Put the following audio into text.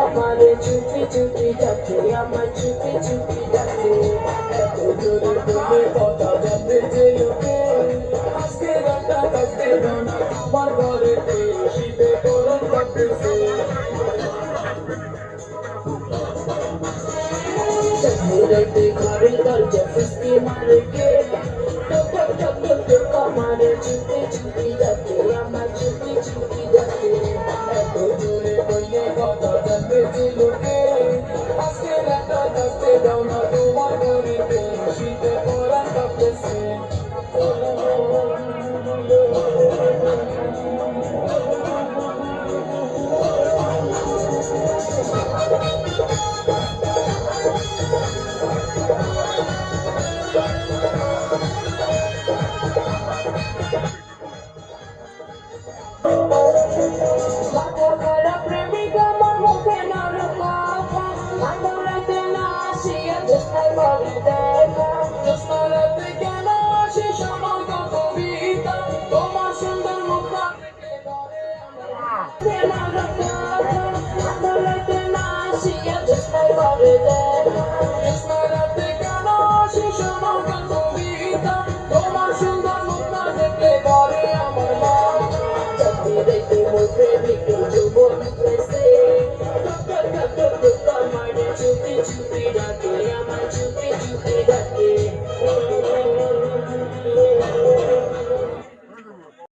আমারে চুপি চুপি ডাকে আমার চুপি চুপি ডাকে এত জোরে তুমি কথা জানতে যে লোকে আজকে রাতটা কাটতে দাও না তোমার ঘরেতে শীতে গরম লাগতেছে রাতে ঘরের দরজা ফিসকি মারে কে টক টক টক টক টক আমারে চুপি চুপি ডাকে আমার চুপি চুপি ডাকে এত জোরে কইলে কথা জানতে যে লোকে আজকে রাতটা কাটতে দাও না তোমার ঘরেতে শীতে গরম লাগতেছে তোমার সুন্দর মুখ